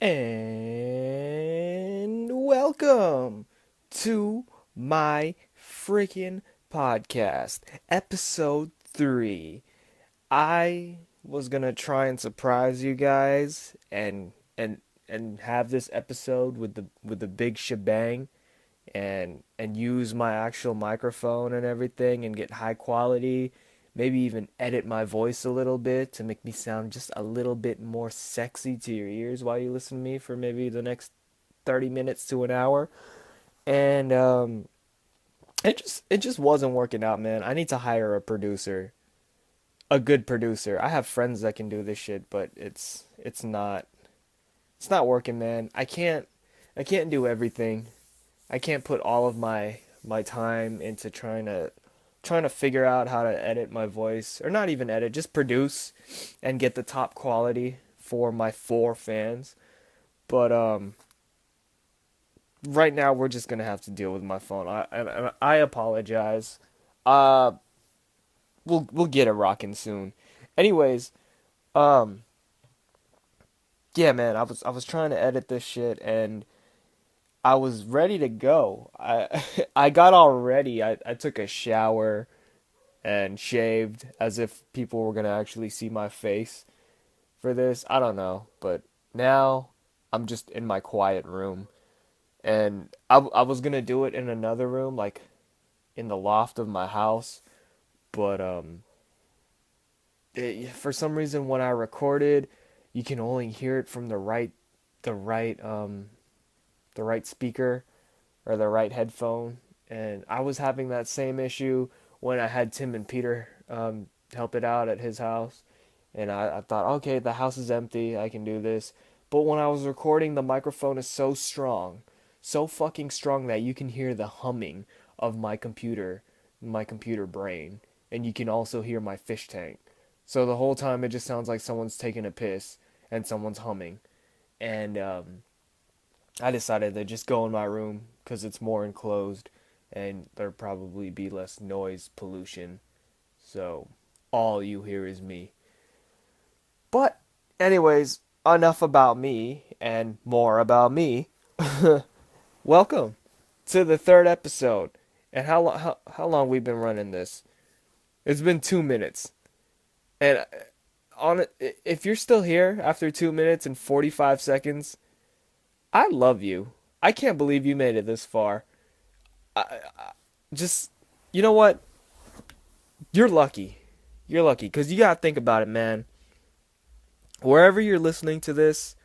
And welcome to my freaking podcast, episode 3. I was gonna try and surprise you guys and have this episode with the big shebang and use my actual microphone and everything and get high quality, maybe even edit my voice a little bit to make me sound just a little bit more sexy to your ears while you listen to me for maybe the next 30 minutes to an hour. And it just wasn't working out, man. I need to hire a producer, a good producer. I have friends that can do this shit, but it's not working, man. I can't do everything. I can't put all of my time into trying to figure out how to edit my voice, or not even edit, just produce and get the top quality for my 4 fans. But right now we're just gonna have to deal with my phone. I apologize. Uh, we'll get it rocking soon. Anyways, um, yeah, man, I was trying to edit this shit and I was ready to go. I got all ready. I took a shower and shaved as if people were gonna actually see my face for this. I don't know, but now I'm just in my quiet room, and I was gonna do it in another room, like in the loft of my house, but for some reason when I recorded, you can only hear it from the right the right speaker or the right headphone, and I was having that same issue when I had Tim and Peter help it out at his house. And I thought, okay, the house is empty, I can do this. But when I was recording, the microphone is so strong, so fucking strong that you can hear the humming of my computer brain, and you can also hear my fish tank. So the whole time it just sounds like someone's taking a piss and someone's humming. And I decided to just go in my room because it's more enclosed and there'd probably be less noise pollution. So all you hear is me. But, anyways, enough about me and more about me. Welcome to the third episode. And how long we've been running this? It's been 2 minutes. And on it, if you're still here after 2 minutes and 45 seconds, I love you. I can't believe you made it this far. Just, you know what? You're lucky. You're lucky because you gotta think about it, man. Wherever you're listening to this,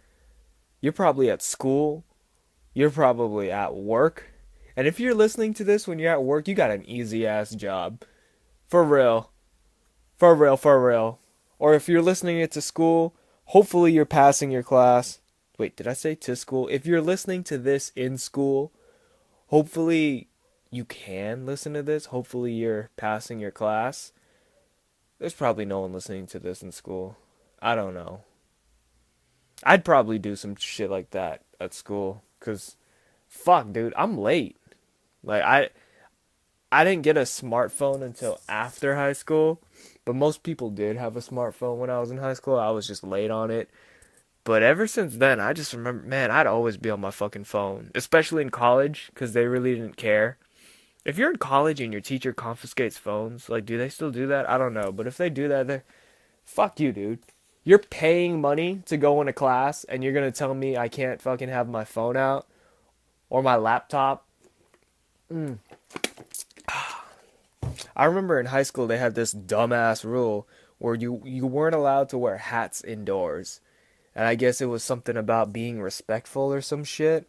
you're probably at school, you're probably at work. And if you're listening to this when you're at work, you got an easy ass job. For real. For real, for real. Or if you're listening it to school, hopefully you're passing your class. Wait, did I say to school? If you're listening to this in school, hopefully you can listen to this. Hopefully you're passing your class. There's probably no one listening to this in school. I don't know. I'd probably do some shit like that at school, cause fuck, dude, I'm late. Like I didn't get a smartphone until after high school, but most people did have a smartphone when I was in high school. I was just late on it. But ever since then, I just remember, man, I'd always be on my fucking phone, especially in college, cause they really didn't care. If you're in college and your teacher confiscates phones, like, do they still do that? I don't know, but if they do that, they fuck you, dude. You're paying money to go into class, and you're gonna tell me I can't fucking have my phone out or my laptop? Mm. I remember in high school they had this dumbass rule where you weren't allowed to wear hats indoors, and I guess it was something about being respectful or some shit.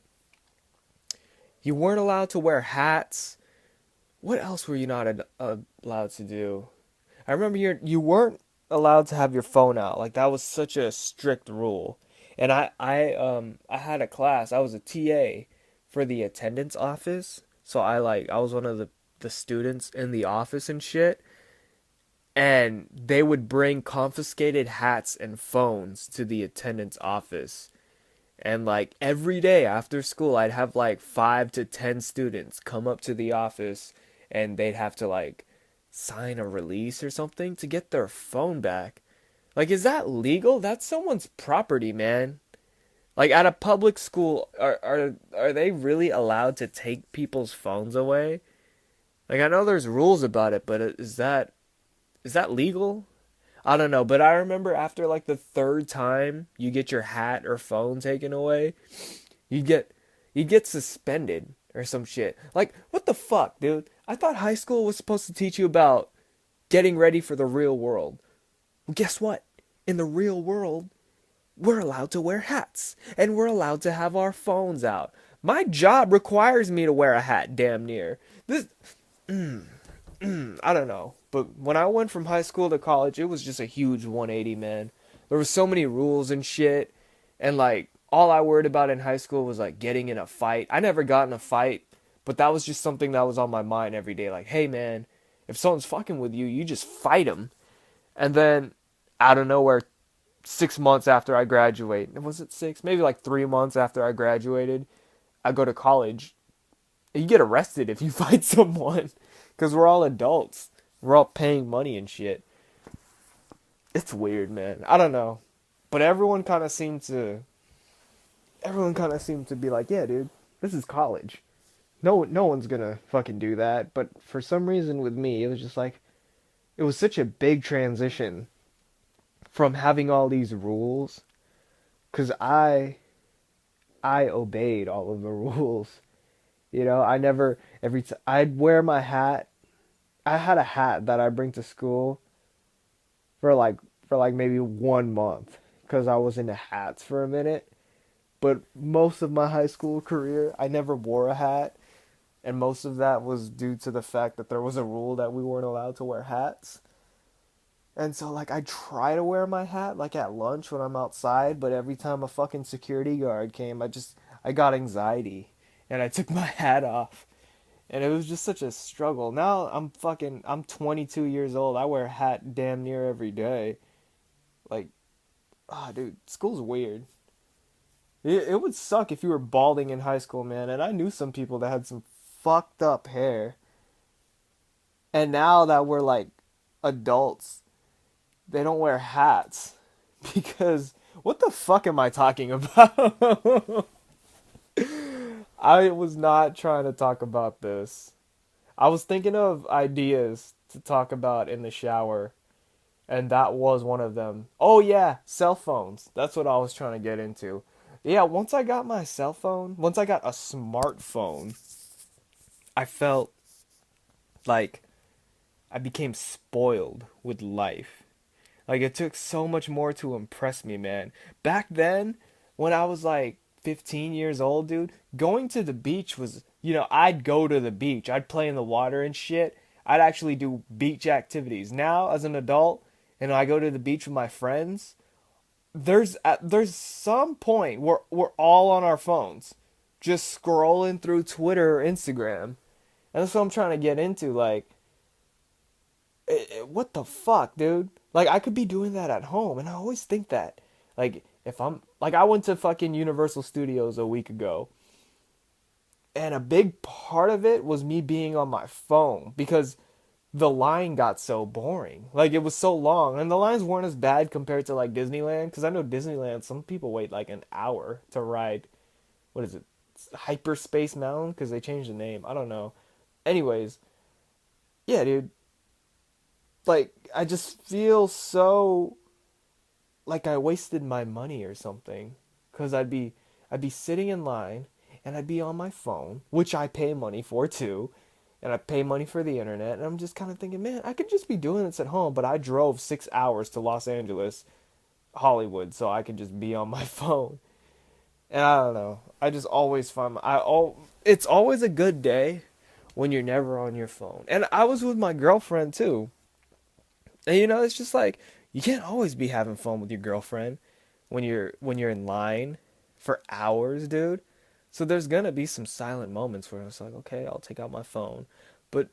You weren't allowed to wear hats. What else were you not allowed to do? I remember you weren't allowed to have your phone out. Like that was such a strict rule. And I had a class. I was a TA for the attendance office. So I was one of the students in the office and shit. And they would bring confiscated hats and phones to the attendance office. And like every day after school, I'd have like 5 to 10 students come up to the office and they'd have to like sign a release or something to get their phone back. Like, is that legal? That's someone's property, man. Like at a public school, are they really allowed to take people's phones away? Like I know there's rules about it, but is that legal? I don't know, but I remember after like the third time you get your hat or phone taken away, you get you get suspended or some shit. Like what the fuck, dude? I thought high school was supposed to teach you about getting ready for the real world. Well, guess what? In the real world, we're allowed to wear hats and we're allowed to have our phones out. My job requires me to wear a hat damn near. This I don't know. But when I went from high school to college, it was just a huge 180, man. There was so many rules and shit. And like all I worried about in high school was like getting in a fight. I never got in a fight, but that was just something that was on my mind every day. Like, hey man, if someone's fucking with you, you just fight them. And then out of nowhere, 6 months after I graduate, was it six? Maybe like 3 months after I graduated, I go to college. You get arrested if you fight someone because we're all adults. We're all paying money and shit. It's weird, man. I don't know, but everyone kind of seemed to be like, yeah, dude, this is college. No one's gonna fucking do that. But for some reason with me, it was just like it was such a big transition from having all these rules, because I obeyed all of the rules. I never I'd wear my hat. I had a hat that I bring to school for like maybe 1 month because I was into hats for a minute. But most of my high school career, I never wore a hat, and most of that was due to the fact that there was a rule that we weren't allowed to wear hats. And so like I try to wear my hat like at lunch when I'm outside, but every time a fucking security guard came, I got anxiety and I took my hat off. And it was just such a struggle. Now I'm 22 years old. I wear a hat damn near every day. Like, dude, school's weird. It would suck if you were balding in high school, man. And I knew some people that had some fucked up hair. And now that we're like adults, they don't wear hats because what the fuck am I talking about? I was not trying to talk about this. I was thinking of ideas to talk about in the shower, and that was one of them. Oh yeah, cell phones. That's what I was trying to get into. Yeah, once I got my cell phone, once I got a smartphone, I felt like I became spoiled with life. Like it took so much more to impress me, man. Back then, when I was like 15 years old, dude, going to the beach was, I'd go to the beach. I'd play in the water and shit. I'd actually do beach activities. Now, as an adult, and I go to the beach with my friends, there's some point where we're all on our phones, just scrolling through Twitter or Instagram. And that's what I'm trying to get into. Like, what the fuck, dude? Like, I could be doing that at home, and I always think that. Like, if I'm like, I went to fucking Universal Studios a week ago, and a big part of it was me being on my phone because the line got so boring. Like, it was so long, and the lines weren't as bad compared to like Disneyland. Because I know Disneyland, some people wait like an hour to ride. What is it? Hyperspace Mountain? Because they changed the name. I don't know. Anyways, yeah, dude. Like, I just feel so like I wasted my money or something, cuz I'd be sitting in line and I'd be on my phone, which I pay money for too, and I pay money for the internet, and I'm just kind of thinking, man, I could just be doing this at home, but I drove 6 hours to Los Angeles, Hollywood, so I could just be on my phone. And I don't know. I just always find it's always a good day when you're never on your phone. And I was with my girlfriend too. And it's just like you can't always be having fun with your girlfriend when you're in line for hours, dude. So there's gonna be some silent moments where it's like, okay, I'll take out my phone. But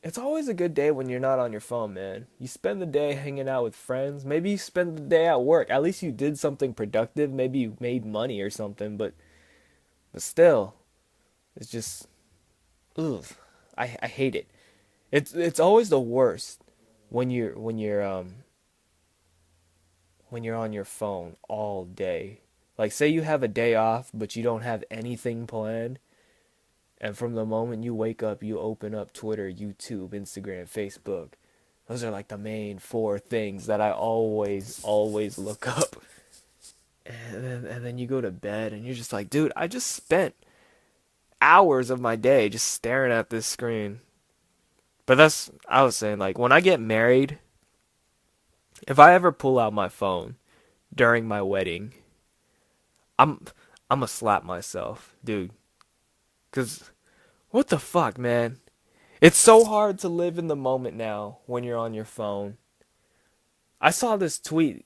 it's always a good day when you're not on your phone, man. You spend the day hanging out with friends. Maybe you spend the day at work. At least you did something productive. Maybe you made money or something, but still, it's just ugh. I hate it. It's always the worst when you're on your phone all day. Like, say you have a day off, but you don't have anything planned. And from the moment you wake up, you open up Twitter, YouTube, Instagram, Facebook. Those are like the main four things that I always look up. And then you go to bed and you're just like, dude, I just spent hours of my day just staring at this screen. But I was saying, like, when I get married, if I ever pull out my phone during my wedding, I'm I'm gonna slap myself, dude. Cause what the fuck, man? It's so hard to live in the moment now when you're on your phone. I saw this tweet.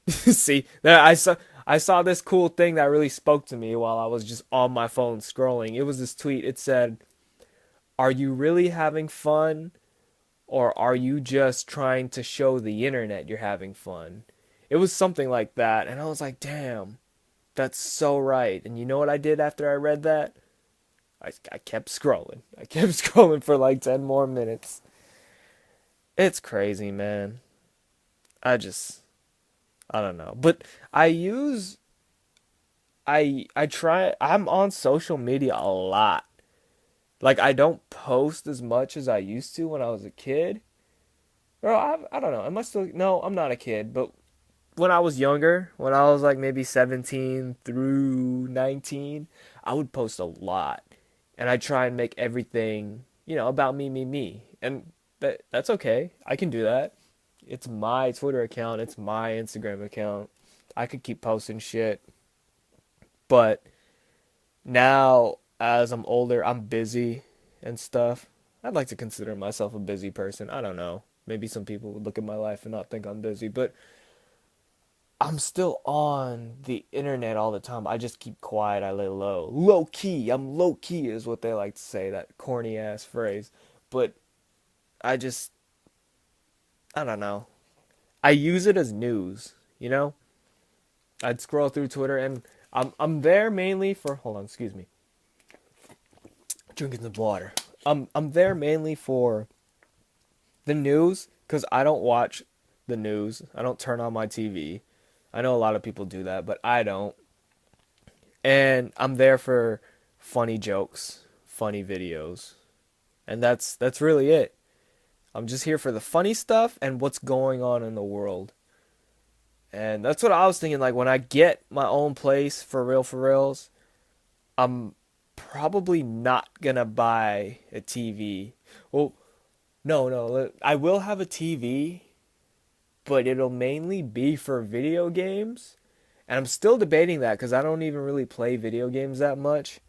See, I saw this cool thing that really spoke to me while I was just on my phone scrolling. It was this tweet. It said, "Are you really having fun, or are you just trying to show the internet you're having fun?" It was something like that, and I was like, "Damn, that's so right." And you know what I did after I read that? I kept scrolling. I kept scrolling for like 10 more minutes. It's crazy, man. I just I don't know. But I use I try I'm on social media a lot. Like I don't post as much as I used to when I was a kid. Or I don't know. Am I still No, I'm not a kid, but when I was younger, when I was like maybe 17 through 19, I would post a lot. And I try and make everything, about me. And that's okay. I can do that. It's my Twitter account, it's my Instagram account. I could keep posting shit. But now, as I'm older, I'm busy and stuff. I'd like to consider myself a busy person. I don't know. Maybe some people would look at my life and not think I'm busy, but I'm still on the internet all the time. I just keep quiet. I lay low. Low key. I'm low key is what they like to say, that corny ass phrase. But I just, I don't know. I use it as news, you know? I'd scroll through Twitter and I'm there mainly for, hold on, excuse me. Drinking some water. I'm there mainly for the news cuz I don't watch the news. I don't turn on my TV. I know a lot of people do that, but I don't. And I'm there for funny jokes, funny videos. And that's really it. I'm just here for the funny stuff and what's going on in the world. And that's what I was thinking, like when I get my own place for reals, I'm probably not gonna buy a TV. Well, no, I will have a TV, but it'll mainly be for video games. And I'm still debating that because I don't even really play video games that much.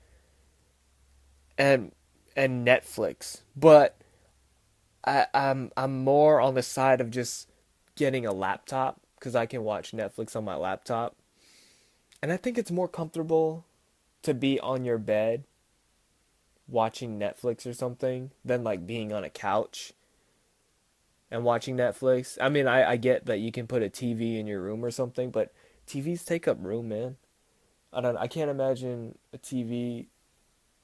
And Netflix. But I'm more on the side of just getting a laptop because I can watch Netflix on my laptop. And I think it's more comfortable to be on your bed watching Netflix or something than like being on a couch and watching Netflix. I mean, I get that you can put a TV in your room or something, but TVs take up room, man. I can't imagine a TV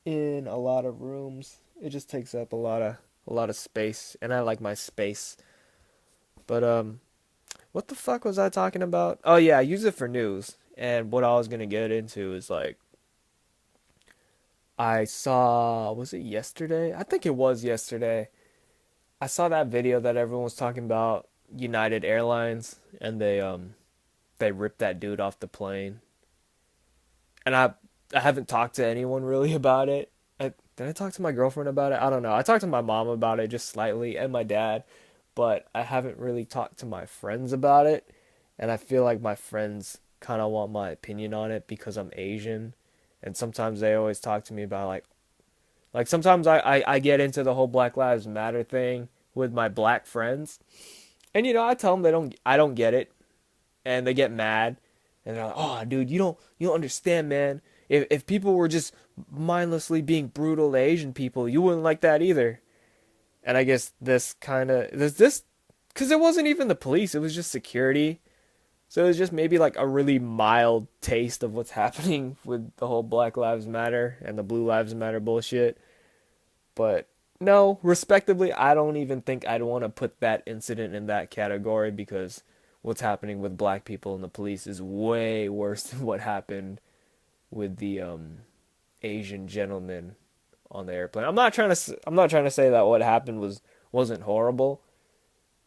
in a lot of rooms. It just takes up a lot of space, and I like my space. But what the fuck was I talking about? Oh yeah, I use it for news. And what I was gonna get into is like I saw, was it yesterday? I think it was yesterday. I saw that video that everyone was talking about United Airlines and they ripped that dude off the plane. And I haven't talked to anyone really about it. Did I talk to my girlfriend about it? I don't know. I talked to my mom about it just slightly and my dad, but I haven't really talked to my friends about it. And I feel like my friends kind of want my opinion on it because I'm Asian. And sometimes they always talk to me about like sometimes I get into the whole Black Lives Matter thing with my black friends. And I tell them I don't get it, and they get mad, and they're like, "Oh, dude, you don't understand, man. If people were just mindlessly being brutal to Asian people, you wouldn't like that either." And I guess this because it wasn't even the police; it was just security. So it was just maybe like a really mild taste of what's happening with the whole Black Lives Matter and the Blue Lives Matter bullshit. But no, respectively, I don't even think I'd want to put that incident in that category because what's happening with black people and the police is way worse than what happened with the Asian gentleman on the airplane. I'm not trying to say that what happened wasn't horrible.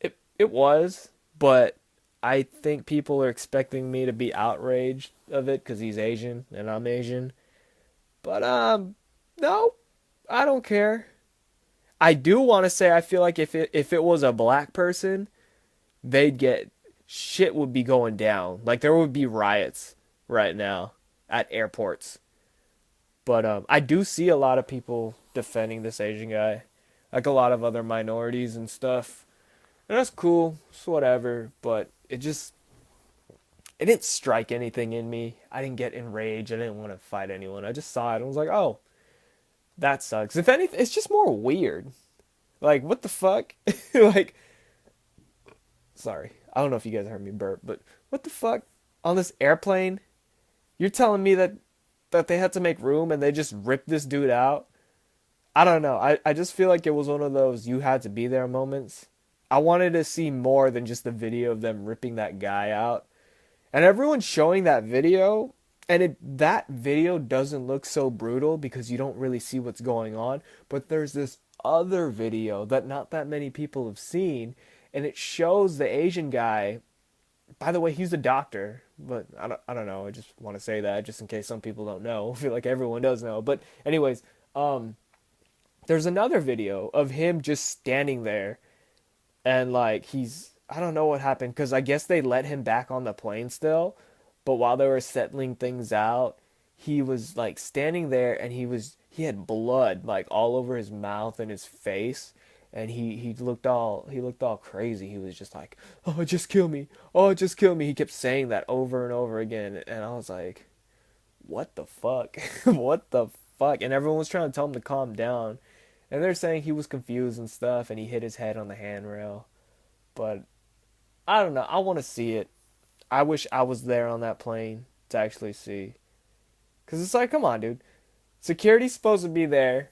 It was, but I think people are expecting me to be outraged of it because he's Asian and I'm Asian. But no, I don't care. I do want to say I feel like if it was a black person, they'd get shit would be going down. Like there would be riots right now at airports. But I do see a lot of people defending this Asian guy, like a lot of other minorities and stuff. And that's cool. It's whatever. But it didn't strike anything in me. I didn't get enraged. I didn't want to fight anyone. I just saw it and was like, oh, that sucks. If anything, it's just more weird. Like, what the fuck? Like, sorry. I don't know if you guys heard me burp, but what the fuck? On this airplane, you're telling me that they had to make room and they just ripped this dude out? I don't know. I just feel like it was one of those you had to be there moments. I wanted to see more than just the video of them ripping that guy out. And everyone's showing that video, and that video doesn't look so brutal because you don't really see what's going on. But there's this other video that not that many people have seen, and it shows the Asian guy. By the way, he's a doctor, but I don't know. I just want to say that just in case some people don't know. I feel like everyone does know. But anyways, there's another video of him just standing there, and like I don't know what happened because I guess they let him back on the plane still, but while they were settling things out, he was like standing there and he had blood like all over his mouth and his face, and he looked all crazy. He was just like, "Oh, just kill me. Oh, just kill me." He kept saying that over and over again, and I was like, "What the fuck? What the fuck?" And everyone was trying to tell him to calm down, and they're saying he was confused and stuff, and he hit his head on the handrail. But I don't know. I want to see it. I wish I was there on that plane to actually see. Because it's like, come on, dude. Security's supposed to be there.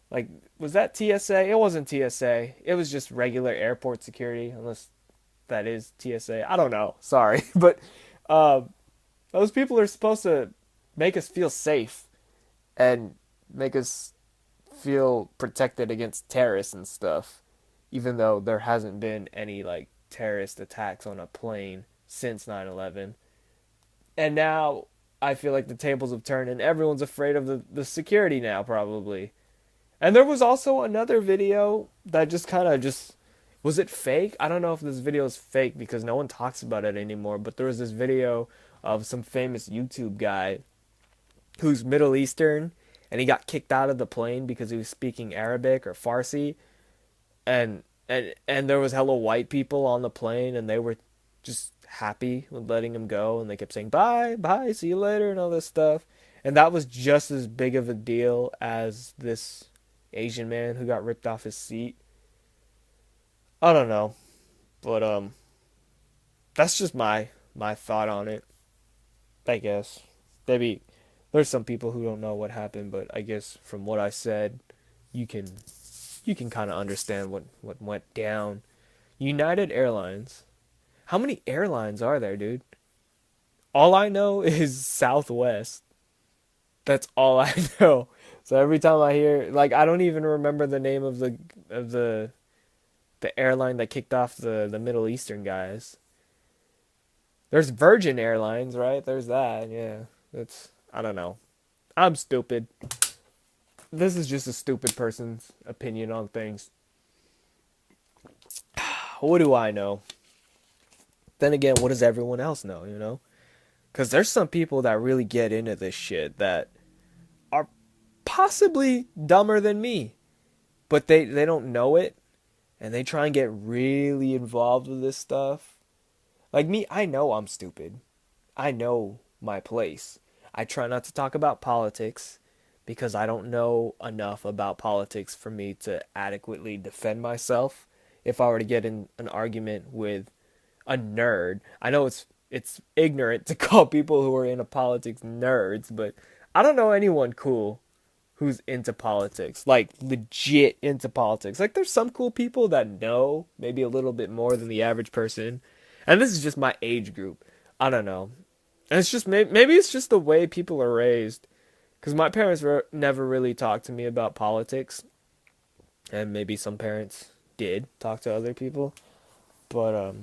Like, was that TSA? It wasn't TSA. It was just regular airport security, unless that is TSA. I don't know. Sorry. But those people are supposed to make us feel safe and make us feel protected against terrorists and stuff. Even though there hasn't been any, like, terrorist attacks on a plane since 9/11. And now I feel like the tables have turned and everyone's afraid of the security now, probably. And there was also another video that just kind of just was it fake? I don't know if this video is fake because no one talks about it anymore, but there was this video of some famous YouTube guy who's Middle Eastern, and he got kicked out of the plane because he was speaking Arabic or Farsi, and there was hella white people on the plane, and they were just happy with letting him go, and they kept saying bye, bye, see you later, and all this stuff. And that was just as big of a deal as this Asian man who got ripped off his seat. I don't know, but that's just my thought on it. I guess maybe there's some people who don't know what happened, but I guess from what I said, you can kind of understand what went down. United Airlines. How many airlines are there, dude? All I know is Southwest. That's all I know. So every time I hear, like, I don't even remember the name of the airline that kicked off the Middle Eastern guys. There's Virgin Airlines, right? There's that. Yeah. I don't know. I'm stupid. This is just a stupid person's opinion on things. What do I know? Then again, what does everyone else know, you know? Because there's some people that really get into this shit that are possibly dumber than me. But they don't know it. And they try and get really involved with this stuff. Like me, I know I'm stupid. I know my place. I try not to talk about politics because I don't know enough about politics for me to adequately defend myself if I were to get in an argument with a nerd. I know it's ignorant to call people who are into politics nerds, but I don't know anyone cool who's into politics, like legit into politics. Like there's some cool people that know maybe a little bit more than the average person. And this is just my age group. I don't know. And it's just maybe it's just the way people are raised. Because my parents never really talked to me about politics, and maybe some parents did talk to other people. But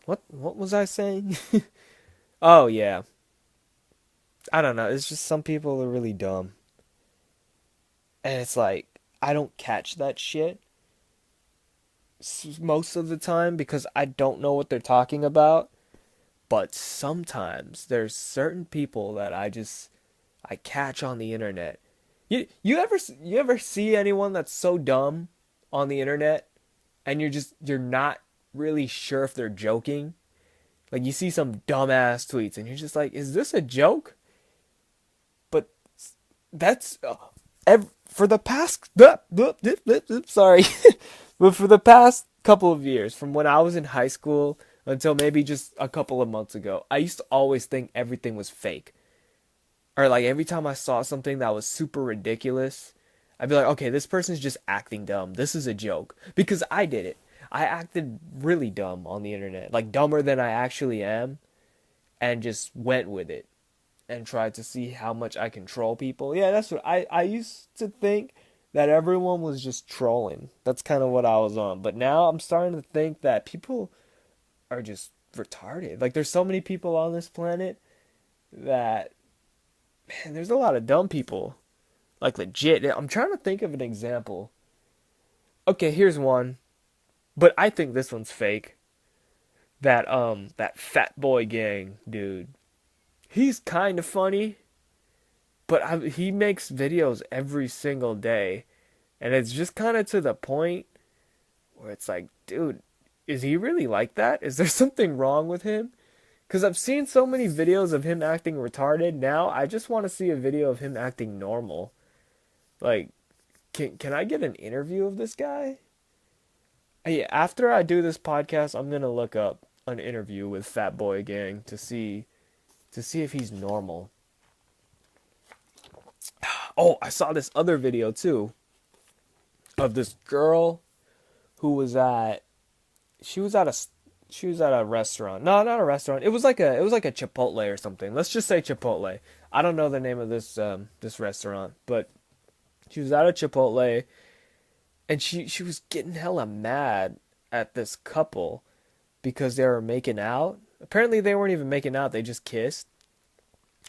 what was I saying? Oh yeah, I don't know. It's just some people are really dumb, and it's like I don't catch that shit most of the time because I don't know what they're talking about. But sometimes there's certain people that I catch on the internet. You ever see anyone that's so dumb on the internet and you're not really sure if they're joking? Like you see some dumbass tweets and you're just like, is this a joke? But that's for the past sorry, but for the past couple of years, from when I was in high school until maybe just a couple of months ago, I used to always think everything was fake. Or like every time I saw something that was super ridiculous, I'd be like, okay, this person's just acting dumb. This is a joke. Because I did it. I acted really dumb on the internet, like dumber than I actually am, and just went with it and tried to see how much I control people. Yeah, that's what I used to think that everyone was just trolling. That's kind of what I was on. But now I'm starting to think that people are just retarded. Like there's so many people on this planet that man, there's a lot of dumb people. Like legit. I'm trying to think of an example. Okay, here's one. But I think this one's fake. That fat boy gang dude. He's kind of funny, but he makes videos every single day, and it's just kind of to the point where it's like, dude, is he really like that? Is there something wrong with him? Because I've seen so many videos of him acting retarded. Now I just want to see a video of him acting normal. Like, can I get an interview of this guy? Hey, after I do this podcast, I'm gonna look up an interview with Fat Boy Gang to see if he's normal. Oh, I saw this other video too of this girl who was at she was at a she was at a restaurant. No, not a restaurant. It was like a Chipotle or something. Let's just say Chipotle. I don't know the name of this restaurant, but she was at a Chipotle and she was getting hella mad at this couple because they were making out. Apparently they weren't even making out, they just kissed.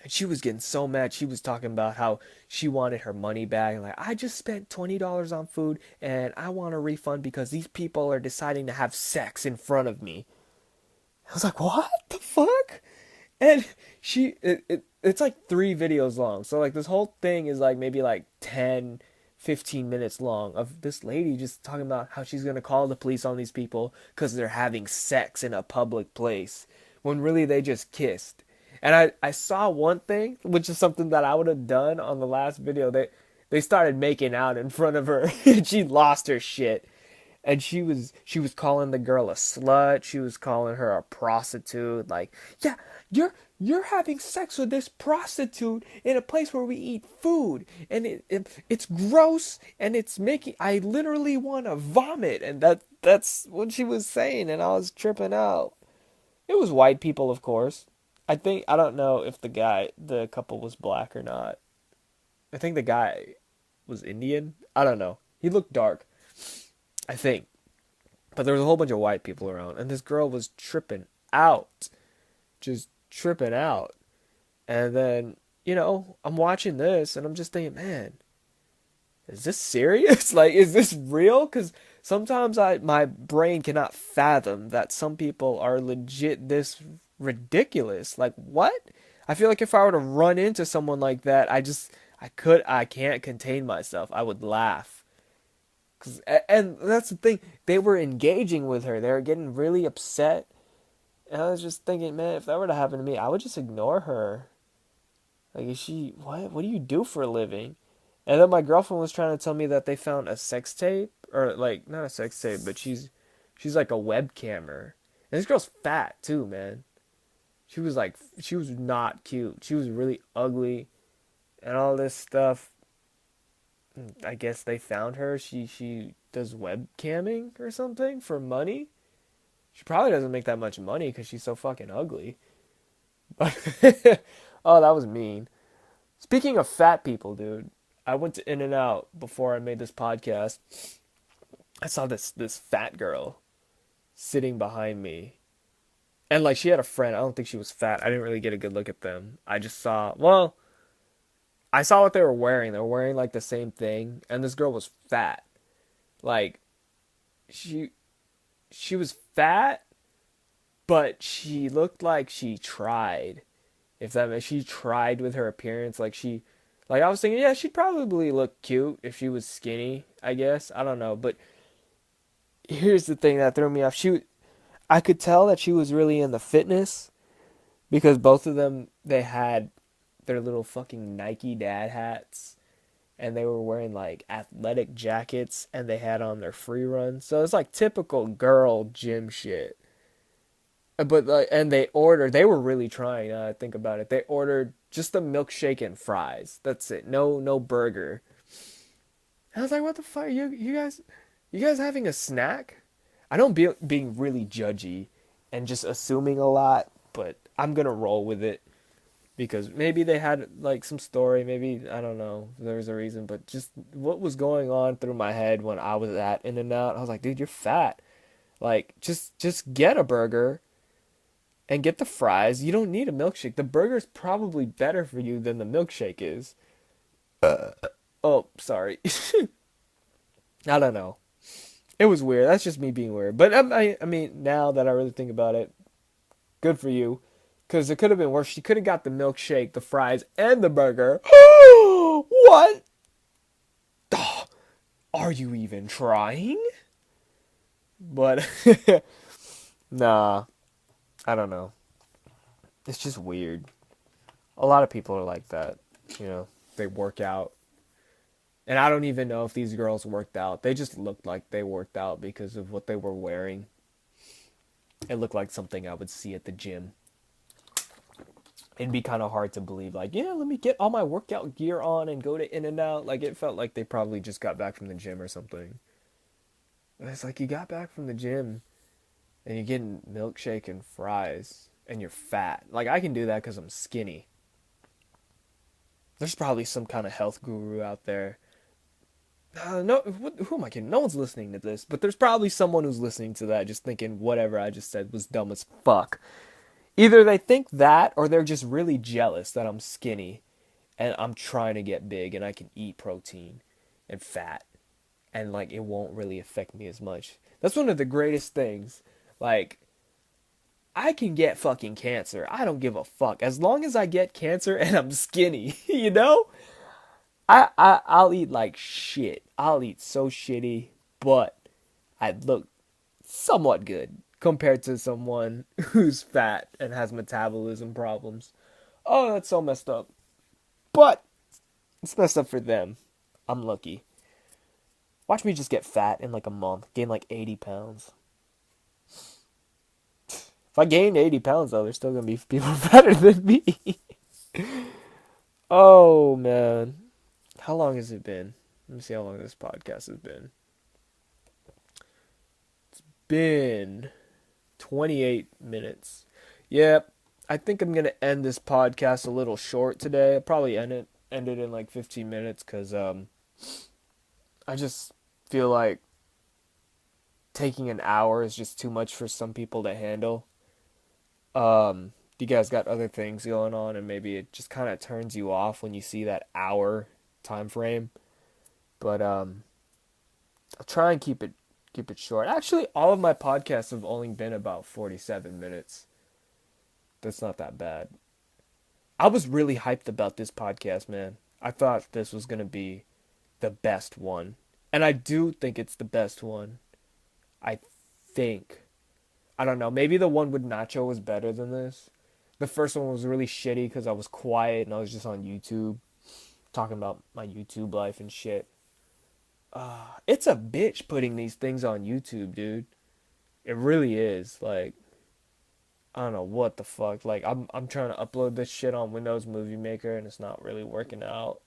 And she was getting so mad. She was talking about how she wanted her money back. Like, I just spent $20 on food and I want a refund because these people are deciding to have sex in front of me. I was like, what the fuck? And it's like 3 videos long. So like this whole thing is like maybe like 10, 15 minutes long of this lady just talking about how she's going to call the police on these people because they're having sex in a public place when really they just kissed. And I saw one thing, which is something that I would have done on the last video. They started making out in front of her and she lost her shit. And she was calling the girl a slut. She was calling her a prostitute. Like, yeah, you're having sex with this prostitute in a place where we eat food, and it's gross, and it's making I literally want to vomit. And that's what she was saying, and I was tripping out. It was white people, of course. I don't know if the couple was black or not. I think the guy was Indian. I don't know. He looked dark, I think. But there was a whole bunch of white people around, and this girl was tripping out. Just tripping out. And then, I'm watching this, and I'm just thinking, man, is this serious? Like, is this real? Because sometimes my brain cannot fathom that some people are legit this ridiculous. Like, what? I feel like if I were to run into someone like that, I can't contain myself. I would laugh. And that's the thing. They were engaging with her. They were getting really upset. And I was just thinking, man, if that were to happen to me, I would just ignore her. Like, is she, what? What do you do for a living? And then my girlfriend was trying to tell me that they found a sex tape. Or, like, not a sex tape, but she's like a webcammer. And this girl's fat, too, man. She was not cute. She was really ugly. And all this stuff. I guess they found her. She does webcamming or something for money. She probably doesn't make that much money because she's so fucking ugly. But oh, that was mean. Speaking of fat people, dude, I went to In and Out before I made this podcast. I saw this fat girl sitting behind me. And like she had a friend. I don't think she was fat. I didn't really get a good look at them. I just saw, well, I saw what they were wearing. They were wearing like the same thing, and this girl was fat. Like she she was fat, but she looked like she tried. If that makes, she tried with her appearance. Like I was thinking, yeah, she'd probably look cute if she was skinny. I guess I don't know, but here's the thing that threw me off. I could tell that she was really into fitness because both of them they had their little fucking Nike dad hats and they were wearing like athletic jackets and they had on their free runs. So it's like typical girl gym shit. But and they were really trying. I think about it. They ordered just a milkshake and fries. That's it. No burger. And I was like, what the fuck? You guys having a snack? I don't be being really judgy and just assuming a lot, but I'm gonna roll with it because maybe they had like some story. Maybe I don't know. There was a reason, but just what was going on through my head when I was at In and Out, I was like, dude, you're fat. Like, just get a burger and get the fries. You don't need a milkshake. The burger's probably better for you than the milkshake is. Oh, sorry. I don't know. It was weird. That's just me being weird. But I mean, now that I really think about it, good for you. Because it could have been worse. She could have got the milkshake, the fries, and the burger. What? Are you even trying? But, nah. I don't know. It's just weird. A lot of people are like that. You know, they work out. And I don't even know if these girls worked out. They just looked like they worked out because of what they were wearing. It looked like something I would see at the gym. It'd be kind of hard to believe, like, yeah, let me get all my workout gear on and go to In and Out. Like, it felt like they probably just got back from the gym or something. But it's like, you got back from the gym and you're getting milkshake and fries and you're fat. Like, I can do that because I'm skinny. There's probably some kind of health guru out there. No, who am I kidding? No one's listening to this, but there's probably someone who's listening to that just thinking whatever I just said was dumb as fuck. Either they think that or they're just really jealous that I'm skinny and I'm trying to get big and I can eat protein and fat and like it won't really affect me as much. That's one of the greatest things. Like, I can get fucking cancer. I don't give a fuck. As long as I get cancer and I'm skinny, you know? I'll eat like shit. I'll eat so shitty, but I'd look somewhat good compared to someone who's fat and has metabolism problems. Oh, that's so messed up. But it's messed up for them. I'm lucky. Watch me just get fat in like a month. Gain like 80 pounds. If I gained 80 pounds, though, there's still going to be people better than me. Oh, man. How long has it been? Let me see how long this podcast has been. It's been 28 minutes. Yep. I think I'm going to end this podcast a little short today. I'll probably end it in like 15 minutes because I just feel like taking an hour is just too much for some people to handle. You guys got other things going on and maybe it just kind of turns you off when you see that hour time frame. But I'll try and keep it short. Actually, all of my podcasts have only been about 47 minutes. That's not that bad. I was really hyped about this podcast, man. I thought this was going to be the best one. And I do think it's the best one. I think. I don't know. Maybe the one with Nacho was better than this. The first one was really shitty because I was quiet and I was just on YouTube talking about my YouTube life and shit. It's a bitch putting these things on YouTube, dude. It really is. Like, I don't know what the fuck. Like, I'm trying to upload this shit on Windows Movie Maker and it's not really working out.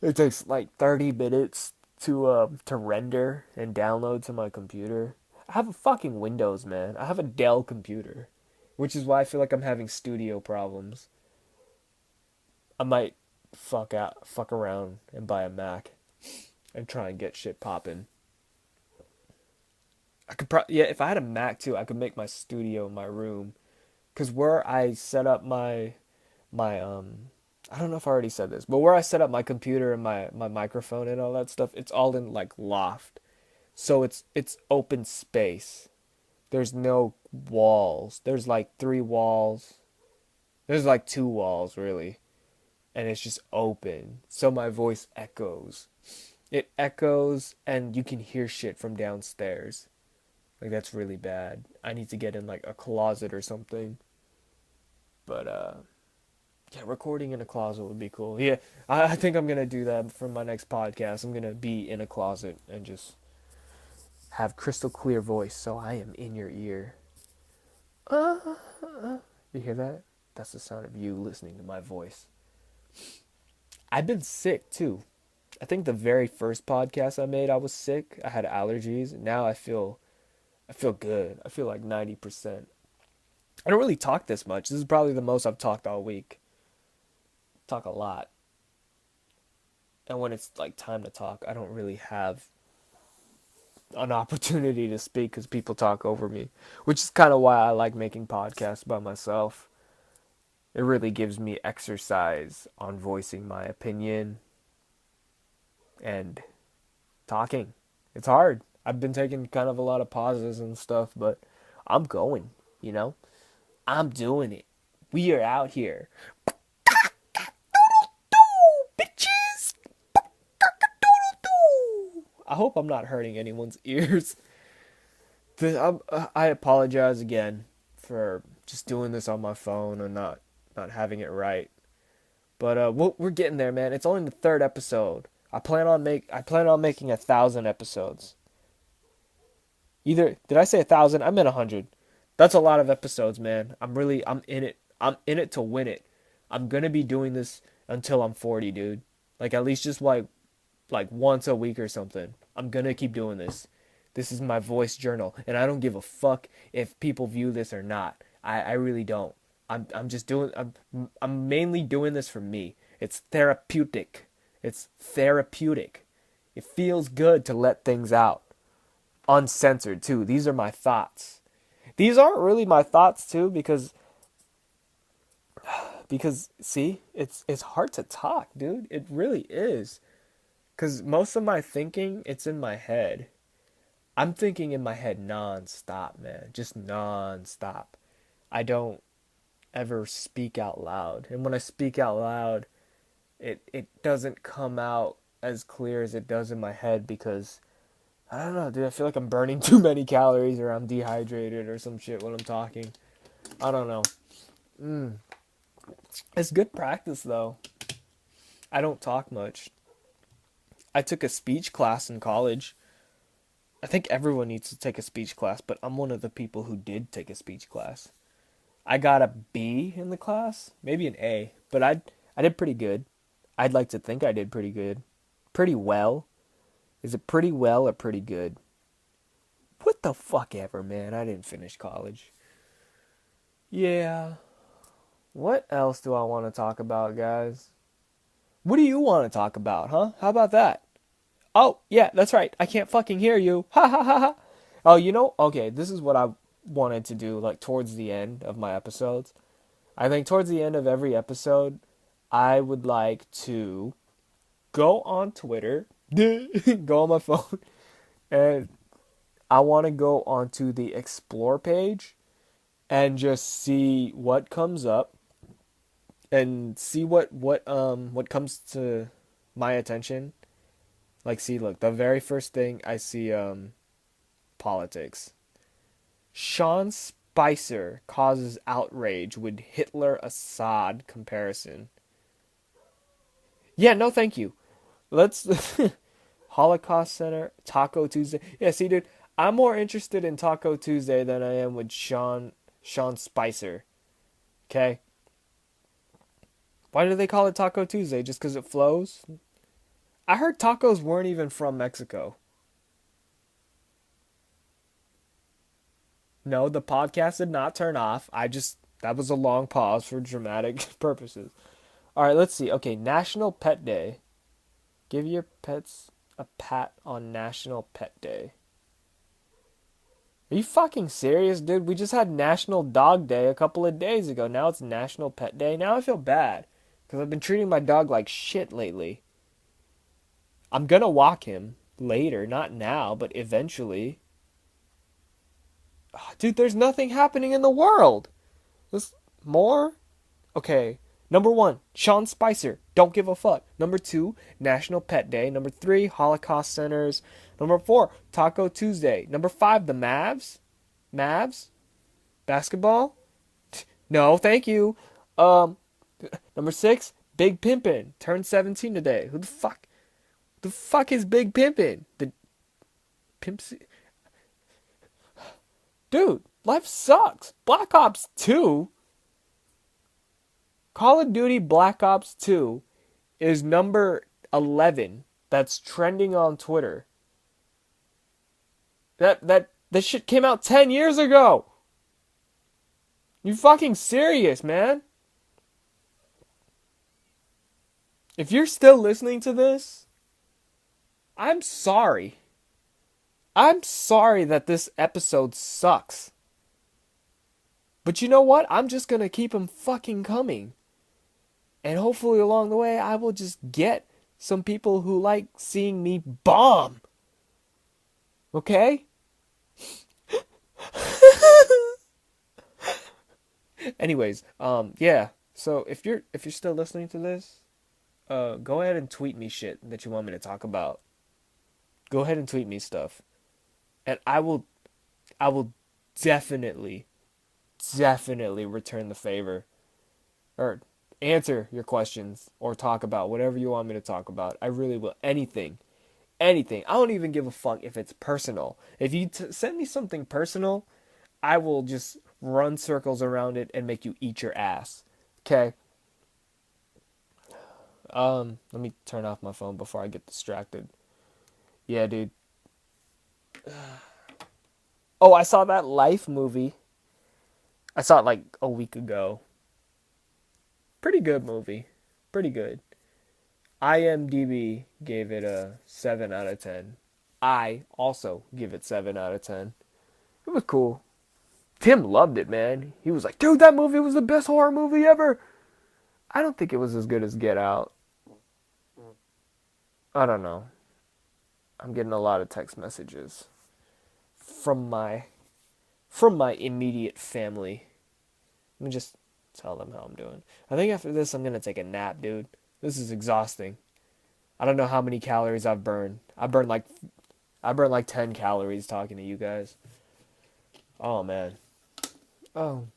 It takes like 30 minutes to render and download to my computer. I have a fucking Windows, man. I have a Dell computer, which is why I feel like I'm having studio problems. I might fuck around and buy a Mac and try and get shit popping. I could yeah, if I had a Mac too, I could make my studio my room. Cause where I set up my I don't know if I already said this, but where I set up my computer and my microphone and all that stuff, it's all in like loft. So it's open space. There's no walls. There's like three walls. There's like two walls really. And it's just open. So my voice echoes. It echoes and you can hear shit from downstairs. Like that's really bad. I need to get in like a closet or something. But yeah, recording in a closet would be cool. Yeah, I think I'm gonna do that for my next podcast. I'm gonna be in a closet and just have crystal clear voice, so I am in your ear. You hear that? That's the sound of you listening to my voice. I've been sick too. I think the very first podcast I made, I was sick. I had allergies. Now I feel good. I feel like 90%. I don't really talk this much. This is probably the most I've talked all week. Talk a lot. And when it's like time to talk, I don't really have an opportunity to speak because people talk over me, which is kind of why I like making podcasts by myself. It really gives me exercise on voicing my opinion and talking. It's hard. I've been taking kind of a lot of pauses and stuff, but I'm going, you know? I'm doing it. We are out here. Bitches! I hope I'm not hurting anyone's ears. I apologize again for just doing this on my phone and not having it right. But we're getting there, man. It's only the third episode. I plan on making 1,000 episodes. Either did I say 1,000? I meant 100. That's a lot of episodes, man. I'm in it. I'm in it to win it. I'm gonna be doing this until I'm 40, dude. Like at least just like once a week or something. I'm gonna keep doing this. This is my voice journal, and I don't give a fuck if people view this or not. I really don't. I'm just doing. I'm mainly doing this for me. It's therapeutic. It's therapeutic. It feels good to let things out, uncensored too. These are my thoughts. These aren't really my thoughts too because see, it's hard to talk, dude. It really is. Cause most of my thinking, it's in my head. I'm thinking in my head non-stop, man. Just non-stop. I don't ever speak out loud. And when I speak out loud, it doesn't come out as clear as it does in my head because I don't know, dude. I feel like I'm burning too many calories or I'm dehydrated or some shit when I'm talking. I don't know. It's good practice though. I don't talk much. I took a speech class in college. I think everyone needs to take a speech class, but I'm one of the people who did take a speech class. I got a B in the class, maybe an A, but I did pretty good. I'd like to think I did pretty good. Pretty well. Is it pretty well or pretty good? What the fuck ever, man. I didn't finish college. Yeah. What else do I want to talk about, guys? What do you want to talk about, huh? How about that? Oh, yeah, that's right. I can't fucking hear you. Ha ha ha ha. Oh, okay, this is what I wanted to do, like, towards the end of my episodes. I think towards the end of every episode, I would like to go on Twitter, go on my phone, and I want to go onto the Explore page and just see what comes up and see what comes to my attention. Like, see, look, the very first thing I see, politics. Sean Spicer causes outrage with Hitler-Assad comparison. Yeah, no, thank you. Let's Holocaust Center, Taco Tuesday. Yeah, see, dude, I'm more interested in Taco Tuesday than I am with Sean Spicer. Okay? Why do they call it Taco Tuesday? Just because it flows? I heard tacos weren't even from Mexico. No, the podcast did not turn off. That was a long pause for dramatic purposes. All right, let's see. Okay, National Pet Day. Give your pets a pat on National Pet Day. Are you fucking serious, dude? We just had National Dog Day a couple of days ago. Now it's National Pet Day. Now I feel bad because I've been treating my dog like shit lately. I'm gonna walk him later, not now, but eventually. Dude, there's nothing happening in the world. There's more? Okay. Number 1, Sean Spicer. Don't give a fuck. Number 2, National Pet Day. Number 3, Holocaust Centers. Number 4, Taco Tuesday. Number 5, the Mavs. Mavs? Basketball? No, thank you. Number 6, Big Pimpin'. Turned 17 today. Who the fuck? The fuck is Big Pimpin'? The pimps? Dude, life sucks. Black Ops 2? Call of Duty Black Ops 2 is number 11 that's trending on Twitter. That shit came out 10 years ago. You fucking serious, man? If you're still listening to this, I'm sorry. I'm sorry that this episode sucks. But you know what? I'm just gonna keep them fucking coming. And hopefully along the way, I will just get some people who like seeing me bomb. Okay? Anyways, yeah. So if you're still listening to this, go ahead and tweet me shit that you want me to talk about. Go ahead and tweet me stuff. And I will definitely return the favor. Or answer your questions or talk about whatever you want me to talk about. I really will. Anything. I don't even give a fuck if it's personal. If you send me something personal, I will just run circles around it and make you eat your ass. Okay? Let me turn off my phone before I get distracted. Yeah, dude. Oh, I saw that Life movie. I saw it like a week ago. Pretty good movie. Pretty good. IMDb gave it a 7 out of 10. I also give it 7 out of 10. It was cool. Tim loved it, man. He was like, dude, that movie was the best horror movie ever. I don't think it was as good as Get Out. I don't know. I'm getting a lot of text messages from my immediate family. Let me just tell them how I'm doing. I think after this, I'm going to take a nap, dude. This is exhausting. I don't know how many calories I've burned. I burned like 10 calories talking to you guys. Oh, man. Oh.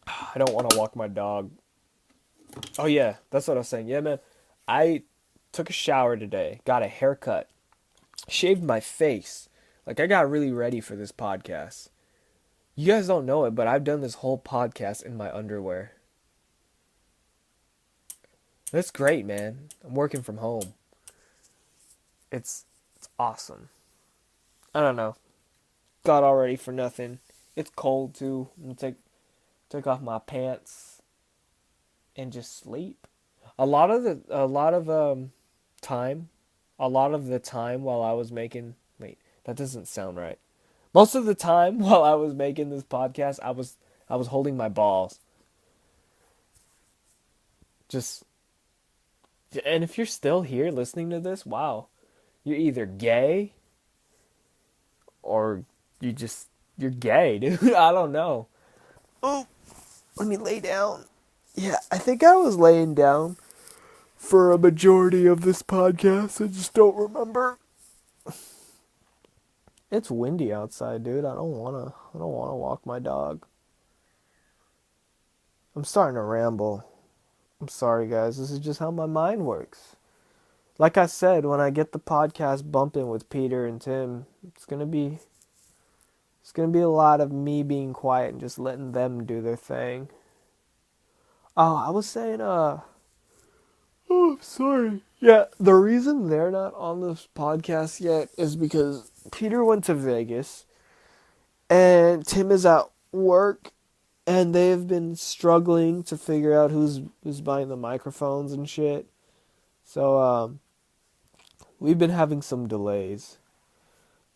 I don't want to walk my dog. Oh, yeah. That's what I was saying. Yeah, man. I took a shower today. Got a haircut. Shaved my face. Like, I got really ready for this podcast. You guys don't know it, but I've done this whole podcast in my underwear. That's great, man. I'm working from home. It's awesome. I don't know. Got all ready for nothing. It's cold too. I'm gonna take off my pants and just sleep. A lot of the time while I was making that doesn't sound right. Most of the time while I was making this podcast, I was holding my balls. And if you're still here listening to this, wow. You're either gay or you're gay, dude. I don't know. Oh, let me lay down. Yeah, I think I was laying down for a majority of this podcast. I just don't remember. It's windy outside, dude. I don't wanna walk my dog. I'm starting to ramble. I'm sorry, guys. This is just how my mind works. Like I said, when I get the podcast bumping with Peter and Tim, it's gonna be a lot of me being quiet and just letting them do their thing. Oh, I was saying, oh, I'm sorry. Yeah, the reason they're not on this podcast yet is because Peter went to Vegas, and Tim is at work, and they've been struggling to figure out who's buying the microphones and shit. So we've been having some delays.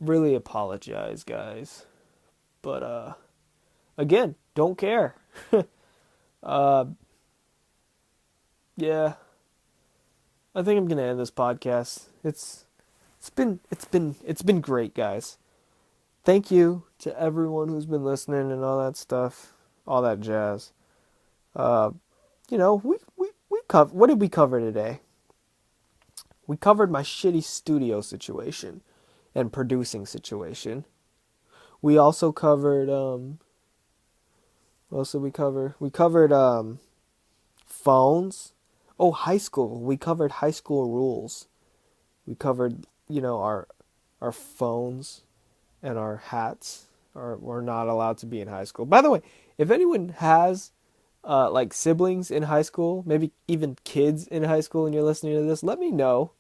Really apologize, guys. But again, don't care. uh yeah, I think I'm gonna end this podcast. It's been great, guys. Thank you to everyone who's been listening and all that stuff, all that jazz. Uh, we cover. What did we cover today? We covered my shitty studio situation and producing situation. We also covered what else did we cover? We covered phones. Oh, high school. We covered high school rules. We covered, our phones and our hats we're not allowed to be in high school. By the way, if anyone has like siblings in high school, maybe even kids in high school and you're listening to this, let me know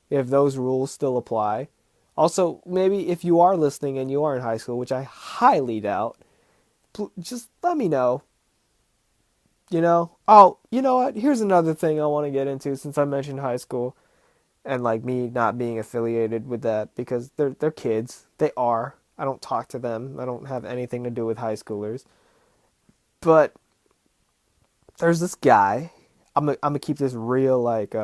if those rules still apply. Also, maybe if you are listening and you are in high school, which I highly doubt, just let me know. Oh, you know what? Here's another thing I want to get into since I mentioned high school and like me not being affiliated with that because they're kids. They are. I don't talk to them. I don't have anything to do with high schoolers. But there's this guy. I'm gonna keep this real like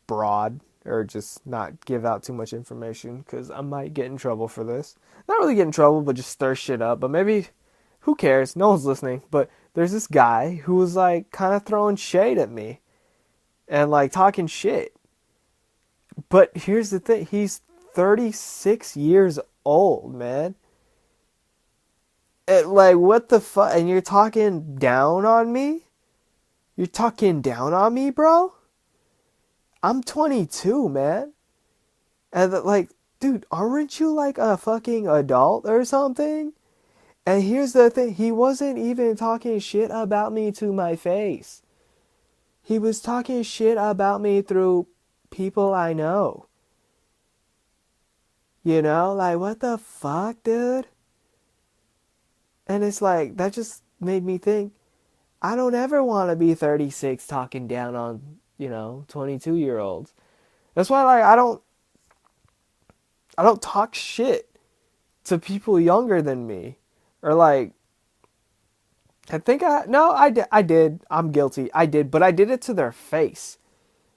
broad or just not give out too much information because I might get in trouble for this. Not really get in trouble, but just stir shit up. But maybe, who cares? No one's listening. But there's this guy who was like kind of throwing shade at me and like talking shit. But here's the thing. He's 36 years old, man. And like, what the fuck? And you're talking down on me? You're talking down on me, bro? I'm 22, man. And like, dude, aren't you like a fucking adult or something? And here's the thing, he wasn't even talking shit about me to my face. He was talking shit about me through people I know. Like, what the fuck, dude? And it's like, that just made me think, I don't ever want to be 36 talking down on, 22-year-olds. That's why, like, I don't talk shit to people younger than me. Or like, I did. I'm guilty. I did, but I did it to their face.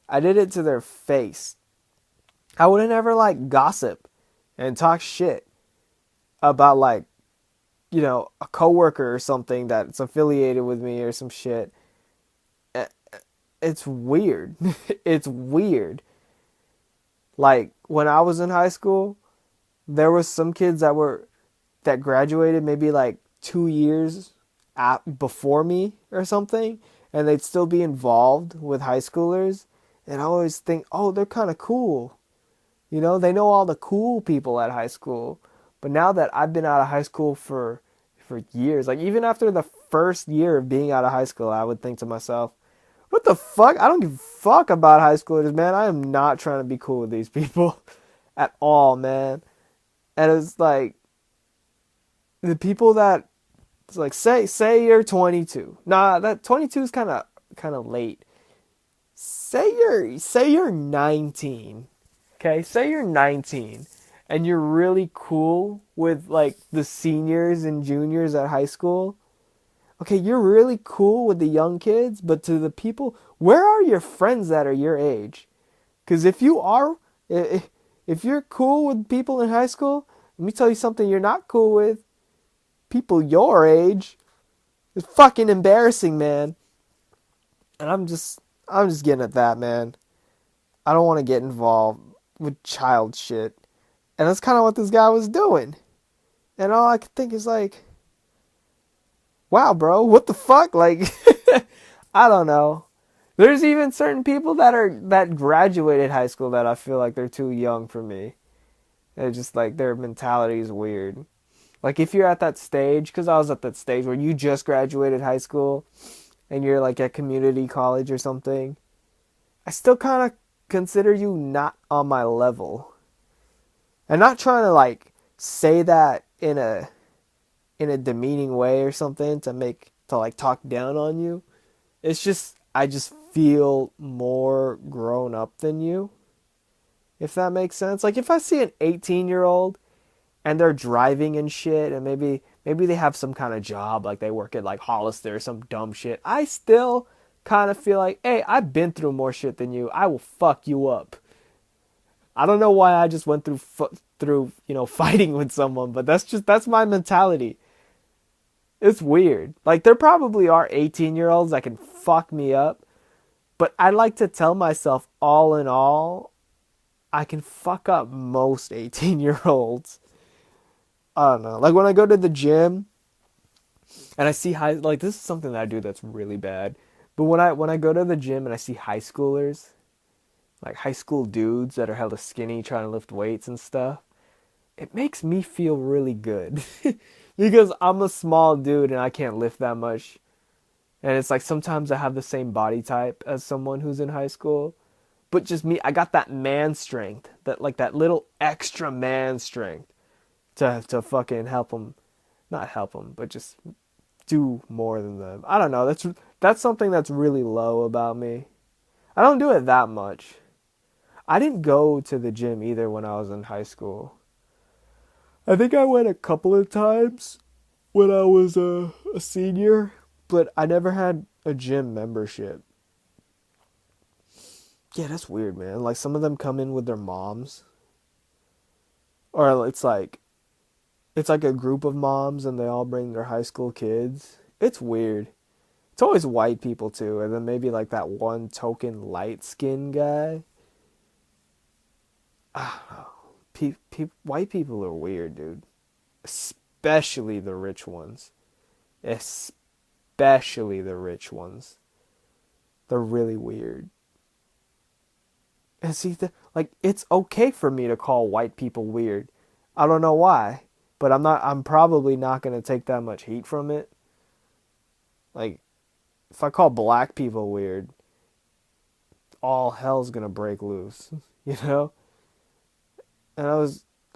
I did it to their face. I wouldn't ever like gossip and talk shit about like, a coworker or something that's affiliated with me or some shit. It's weird. It's weird. Like when I was in high school, there was some kids that graduated maybe like 2 years before me or something, and they'd still be involved with high schoolers. And I always think, oh, they're kind of cool. They know all the cool people at high school. But now that I've been out of high school for years, like even after the first year of being out of high school, I would think to myself, what the fuck? I don't give a fuck about high schoolers, man. I am not trying to be cool with these people at all, man. And it's like, the people that, it's like, say you're 22. Nah, that 22 is kind of late. Say you're 19. Okay, say you're 19 and you're really cool with like the seniors and juniors at high school. Okay, you're really cool with the young kids, but to the people, where are your friends that are your age? Because if you're cool with people in high school, let me tell you something you're not cool with. People your age. It's fucking embarrassing, man. And I'm just getting at that, man. I don't want to get involved with child shit. And that's kind of what this guy was doing. And all I could think is like, wow, bro, what the fuck? Like, I don't know. There's even certain people that graduated high school that I feel like they're too young for me. They're just like, their mentality is weird. Like if you're at that stage, because I was at that stage where you just graduated high school and you're like at community college or something, I still kind of consider you not on my level. I'm not trying to like say that in a demeaning way or something to like talk down on you. It's just I just feel more grown up than you, if that makes sense. Like if I see an 18-year-old and they're driving and shit, and maybe they have some kind of job, like they work at like Hollister or some dumb shit, I still kind of feel like, hey, I've been through more shit than you. I will fuck you up. I don't know why I just went through fighting with someone, but that's my mentality. It's weird. Like there probably are 18-year-olds that can fuck me up, but I like to tell myself, all in all, I can fuck up most 18-year-olds. I don't know. Like when I go to the gym and I see like this is something that I do that's really bad. But when I go to the gym and I see high schoolers, like high school dudes that are hella skinny trying to lift weights and stuff, it makes me feel really good. Because I'm a small dude and I can't lift that much. And it's like sometimes I have the same body type as someone who's in high school. But just me, I got that man strength, that little extra man strength to fucking help them, not help them, but just do more than them. I don't know. That's something that's really low about me. I don't do it that much. I didn't go to the gym either when I was in high school. I think I went a couple of times when I was a senior, but I never had a gym membership. Yeah, that's weird, man. Like some of them come in with their moms, or it's like a group of moms and they all bring their high school kids. It's weird. It's always white people too, and then maybe like that one token light skinned guy. I don't know. White people are weird, dude. Especially the rich ones. Especially the rich ones. They're really weird. And see, like, it's okay for me to call white people weird. I don't know why, but I'm probably not going to take that much heat from it. Like, if I call black people weird, all hell's going to break loose, you know? And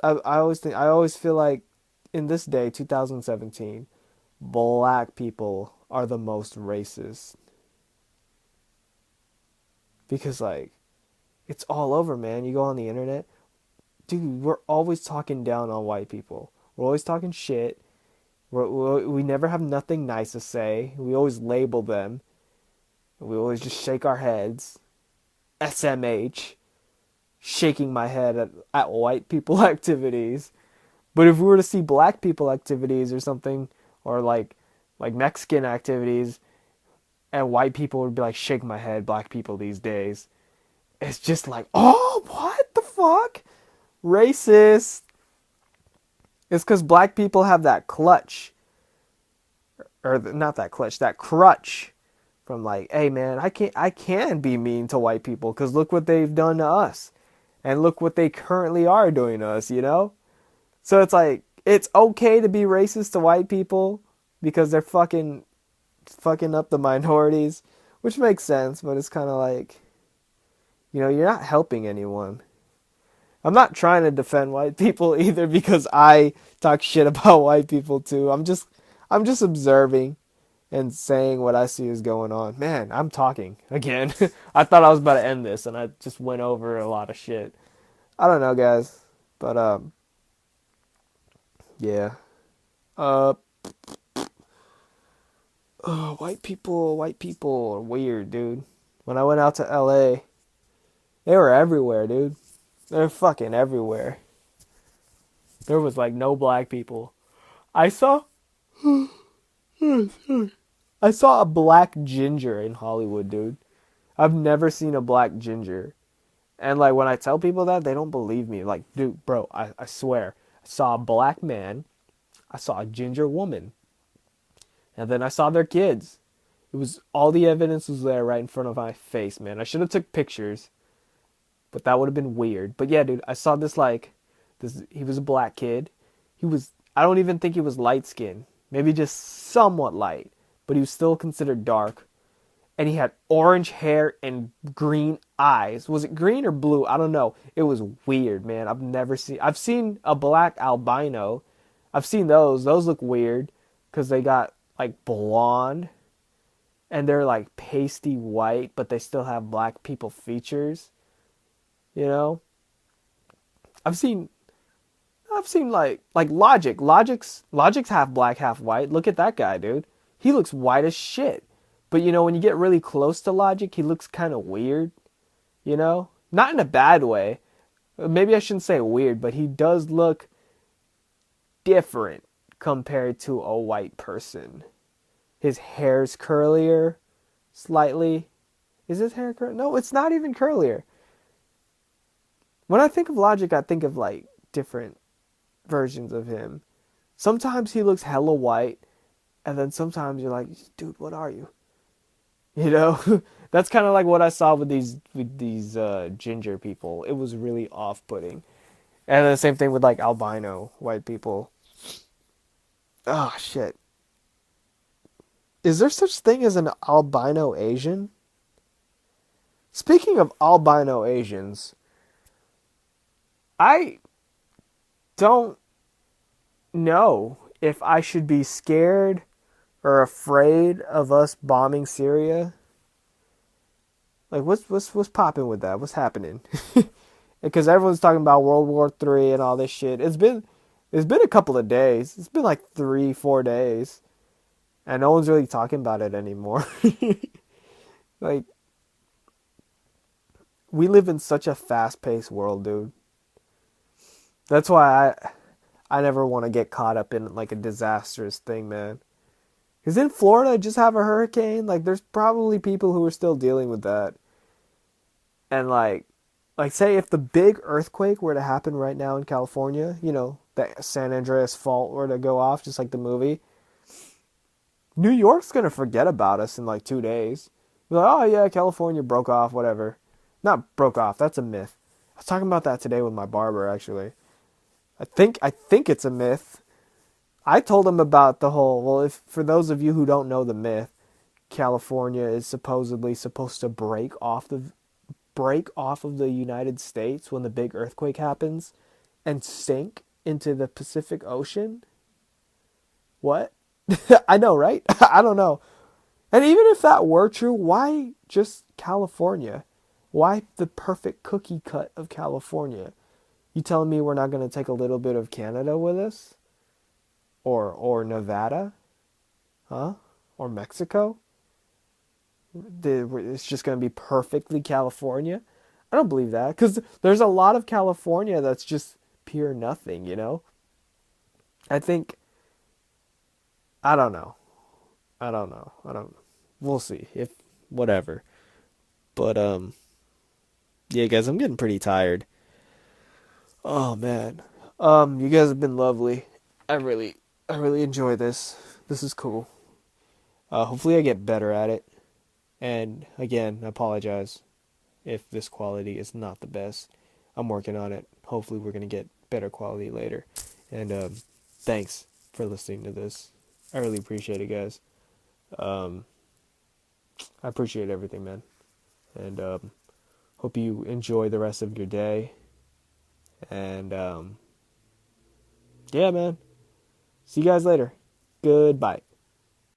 I always feel like in this day, 2017, black people are the most racist. Because, like, it's all over, man. You go on the internet, dude, we're always talking down on white people. We're always talking shit. We never have nothing nice to say. We always label them. We always just shake our heads. SMH. Shaking my head at white people activities. But if we were to see black people activities or something, or like Mexican activities, and white people would be like, shake my head, black people these days. It's just like, oh, what the fuck? Racist. It's because black people have that clutch. Or not that clutch, that crutch. From like, hey man, I can be mean to white people because look what they've done to us. And look what they currently are doing to us, you know? So it's like, it's okay to be racist to white people because they're fucking up the minorities, which makes sense, but it's kind of like, you're not helping anyone. I'm not trying to defend white people either because I talk shit about white people too. I'm just observing and saying what I see is going on. Man, I'm talking again. I thought I was about to end this, and I just went over a lot of shit. I don't know, guys, but yeah. White people are weird, dude. When I went out to LA, they were everywhere, dude. They're fucking everywhere. There was like no black people. I saw a black ginger in Hollywood, dude. I've never seen a black ginger. And like when I tell people that, they don't believe me. Like, dude, bro, I swear. I saw a black man. I saw a ginger woman. And then I saw their kids. It was all the evidence was there right in front of my face, man. I should have took pictures. But that would have been weird. But yeah, dude, I saw this he was a black kid. I don't even think he was light skinned. Maybe just somewhat light. But he was still considered dark. And he had orange hair and green eyes. Was it green or blue? I don't know. It was weird, man. I've seen a black albino. I've seen those. Those look weird because they got like blonde and they're like pasty white, but they still have black people features. You know, I've seen like Logic's half black, half white. Look at that guy, dude. He looks white as shit. But when you get really close to Logic, he looks kind of weird. Not in a bad way. Maybe I shouldn't say weird, but he does look different compared to a white person. His hair's curlier, slightly. Is his hair curly? No, it's not even curlier. When I think of Logic, I think of like different versions of him. Sometimes he looks hella white, and then sometimes you're like, dude, what are you? That's kind of like what I saw with these ginger people. It was really off-putting. And the same thing with like albino white people. Oh shit. Is there such thing as an albino Asian? Speaking of albino Asians, I don't know if I should be scared or afraid of us bombing Syria. Like, what's popping with that? What's happening? Because everyone's talking about World War III and all this shit. It's been a couple of days. It's been like 3-4 days, and no one's really talking about it anymore. Like, we live in such a fast-paced world, dude. That's why I never want to get caught up in like a disastrous thing, man. Because in Florida, just have a hurricane. Like, there's probably people who are still dealing with that. And like say if the big earthquake were to happen right now in California, the San Andreas fault were to go off, just like the movie, New York's gonna forget about us in like 2 days. Be like, oh yeah, California broke off, whatever. Not broke off. That's a myth. I was talking about that today with my barber, actually. I think it's a myth. I told him about the whole, well, if for those of you who don't know the myth, California is supposedly supposed to break off of the United States when the big earthquake happens and sink into the Pacific Ocean. What? I know, right? I don't know. And even if that were true, why just California? Why the perfect cookie cut of California? You telling me we're not going to take a little bit of Canada with us? Or Nevada? Huh? Or Mexico? It's just going to be perfectly California? I don't believe that. Because there's a lot of California that's just pure nothing, I think... I don't know. We'll see. Whatever. But, yeah, guys, I'm getting pretty tired. Oh, man. You guys have been lovely. I really enjoy this. This is cool. Hopefully I get better at it. And again, I apologize if this quality is not the best. I'm working on it. Hopefully we're going to get better quality later. And thanks for listening to this. I really appreciate it, guys. I appreciate everything, man. And hope you enjoy the rest of your day. And yeah, man. See you guys later. Goodbye.